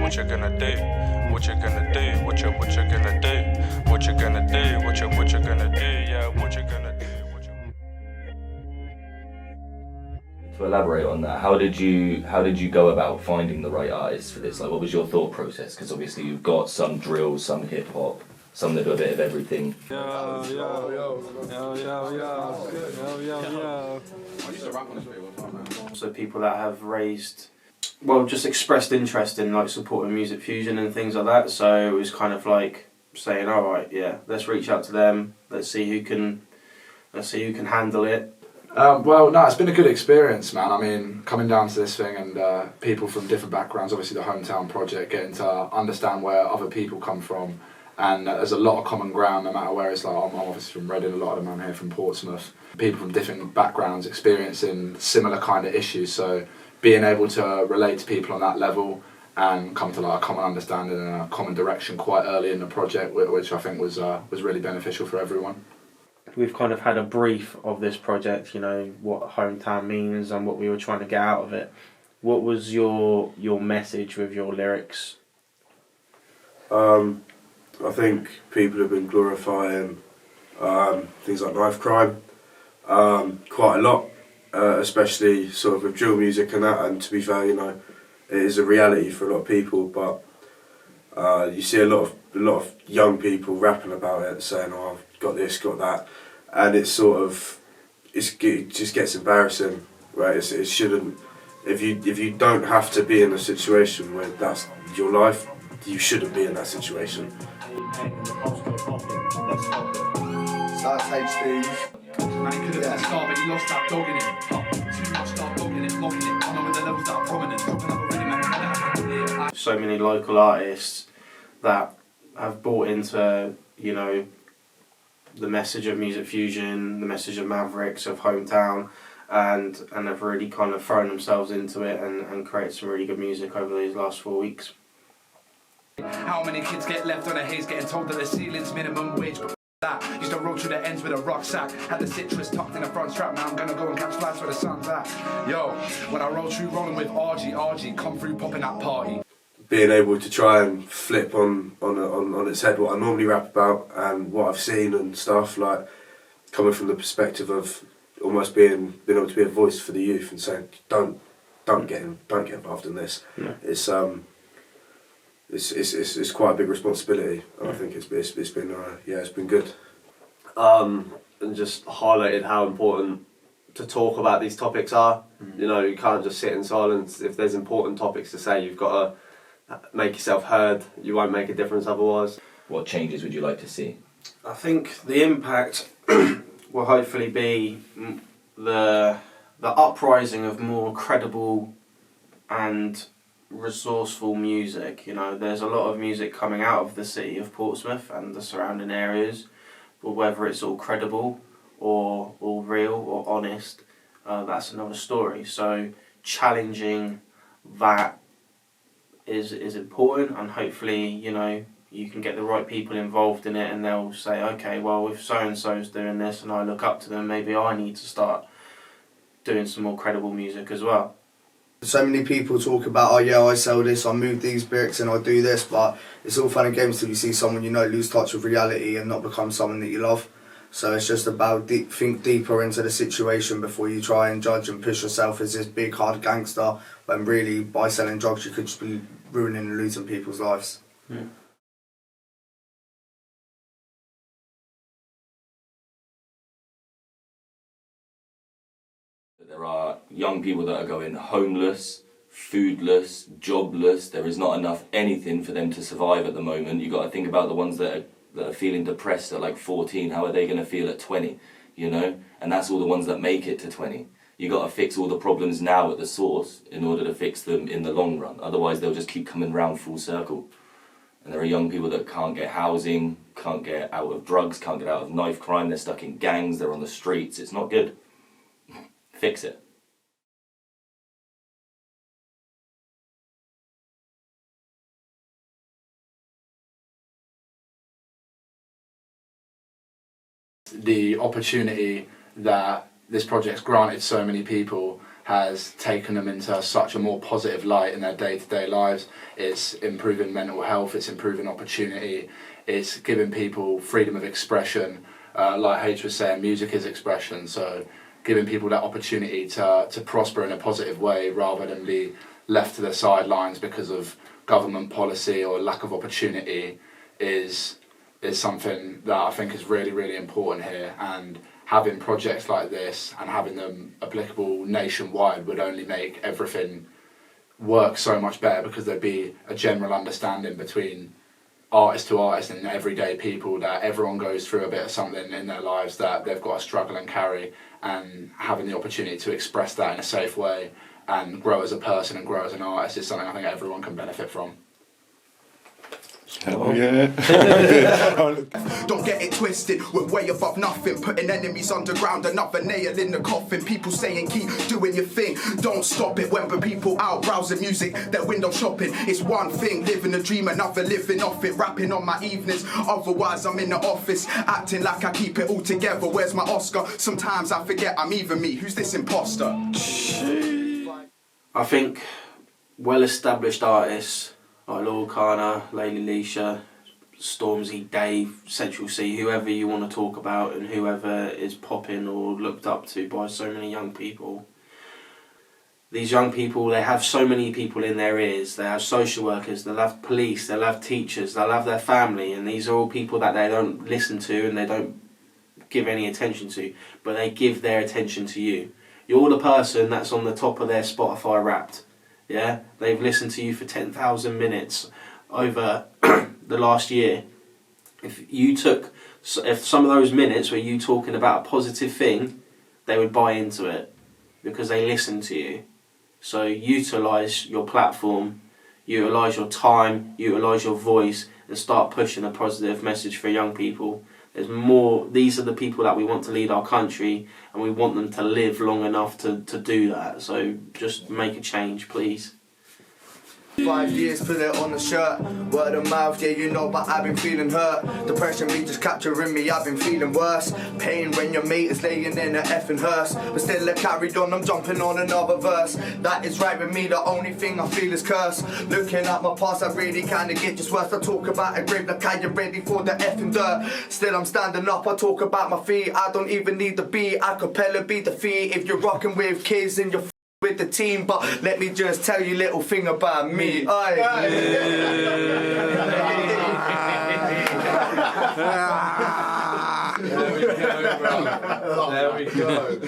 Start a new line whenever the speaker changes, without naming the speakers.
what you gonna do? What you gonna do? What you gonna do? What you gonna do? What you gonna do? Yeah, what you gonna do?
To elaborate on that, how did you go about finding the right artists for this? Like, what was your thought process? Because obviously you've got some drill, some hip hop, some that do a bit of everything.
So people that have raised, just expressed interest in like supporting Music Fusion and things like that. So it was kind of like saying, all right, yeah, let's reach out to them. Let's see who can handle it.
It's been a good experience, man. I mean, coming down to this thing and people from different backgrounds, obviously the HomeTown project, getting to understand where other people come from, and there's a lot of common ground no matter where it's like. I'm obviously from Reading, a lot of them I'm here from Portsmouth. People from different backgrounds experiencing similar kind of issues, so being able to relate to people on that level and come to like a common understanding and a common direction quite early in the project, which I think was really beneficial for everyone.
We've kind of had a brief of this project, you know, what HomeTown means and what we were trying to get out of it. What was your message with your lyrics?
I think people have been glorifying things like knife crime quite a lot, especially sort of with drill music and that. And to be fair, you know, it is a reality for a lot of people. But you see a lot of young people rapping about it, saying, "Oh, I've got this, got that," and it's sort of it just gets embarrassing, right? It shouldn't. If you don't have to be in a situation where that's your life, you shouldn't be in that situation.
Start type Steve.
Man, he could have been a star, but he lost that dog in him. Too much dog in it, blocking it. I know with the levels that are prominent. Dropping up already, man.
So many local artists that have bought into, you know, the message of Music Fusion, the message of Mavericks, of HomeTown, and have really kind of thrown themselves into it and created some really good music over these last 4 weeks.
How many kids get left on a haze getting told that the ceiling's minimum wage, but that used to roll through the ends with a rucksack, had the citrus tucked in the front strap. Now I'm gonna go and catch flights where the sun's at. Yo, when I roll through rolling with RG, come through popping that party.
Being able to try and flip on its head what I normally rap about and what I've seen and stuff, like coming from the perspective of almost being able to be a voice for the youth and saying don't get involved in this. Yeah. It's quite a big responsibility, and I think it's been good.
And just highlighted how important to talk about these topics are. You know, you can't just sit in silence. If there's important topics to say, you've got to make yourself heard. You won't make a difference otherwise.
What changes would you like to see?
I think the impact will hopefully be the uprising of more credible and resourceful music. You know, there's a lot of music coming out of the city of Portsmouth and the surrounding areas, but whether it's all credible or real or honest, that's another story. So challenging that is important, and hopefully, you know, you can get the right people involved in it and they'll say, okay, well, if so-and-so's doing this and I look up to them, maybe I need to start doing some more credible music as well.
So many people talk about, oh yeah, I sell this, I move these bricks and I do this, but it's all fun and games till you see someone you know lose touch with reality and not become someone that you love. So it's just about think deeper into the situation before you try and judge and push yourself as this big hard gangster, when really by selling drugs you could just be ruining and losing people's lives.
Yeah.
There are young people that are going homeless, foodless, jobless. There is not enough anything for them to survive at the moment. You've got to think about the ones that are feeling depressed at like 14. How are they going to feel at 20? You know? And that's all the ones that make it to 20. You've got to fix all the problems now at the source in order to fix them in the long run. Otherwise they'll just keep coming round full circle. And there are young people that can't get housing, can't get out of drugs, can't get out of knife crime. They're stuck in gangs, they're on the streets. It's not good. Fix it.
The opportunity that this project's granted so many people has taken them into such a more positive light in their day-to-day lives. It's improving mental health, it's improving opportunity, it's giving people freedom of expression. Like H was saying, music is expression, so giving people that opportunity to prosper in a positive way rather than be left to the sidelines because of government policy or lack of opportunity is something that I think is really, really important here. And having projects like this and having them applicable nationwide would only make everything work so much better, because there'd be a general understanding between artist to artist and everyday people that everyone goes through a bit of something in their lives that they've got to struggle and carry, and having the opportunity to express that in a safe way and grow as a person and grow as an artist is something I think everyone can benefit from.
Oh yeah.
Don't get it twisted, we're way above nothing. Putting enemies underground, another nail in the coffin. People saying keep doing your thing, don't stop it. When the people out browsing music, they're window shopping. It's one thing, living a dream, another living off it. Rapping on my evenings, otherwise I'm in the office acting like I keep it all together. Where's my Oscar? Sometimes I forget I'm even me. Who's this imposter?
I think well-established artists like Lord Kana, Lady Leisha, Stormzy, Dave, Central C, whoever you want to talk about and whoever is popping or looked up to by so many young people. These young people, they have so many people in their ears. They have social workers, they'll have police, they'll have teachers, they'll have their family, and these are all people that they don't listen to and they don't give any attention to, but they give their attention to you. You're the person that's on the top of their Spotify Wrapped. Yeah, they've listened to you for 10,000 minutes over the last year. If some of those minutes were you talking about a positive thing, they would buy into it because they listen to you. So utilise your platform, utilise your time, utilise your voice, and start pushing a positive message for young people. There's more. These are the people that we want to lead our country, and we want them to live long enough to do that. So just make a change, please.
5 years, put it on the shirt. Word of mouth, yeah, you know, but I've been feeling hurt. Depression be just capturing me, I've been feeling worse. Pain when your mate is laying in a effing hearse. But still I carried on, I'm jumping on another verse. That is right with me, the only thing I feel is curse. Looking at my past, I really kinda get just worse. I talk about a grave like I am ready for the effing dirt. Still I'm standing up, I talk about my feet. I don't even need the beat, a cappella be the feet. If you're rocking with kids and you're with the team, but let me just tell you a little thing about me. There we go.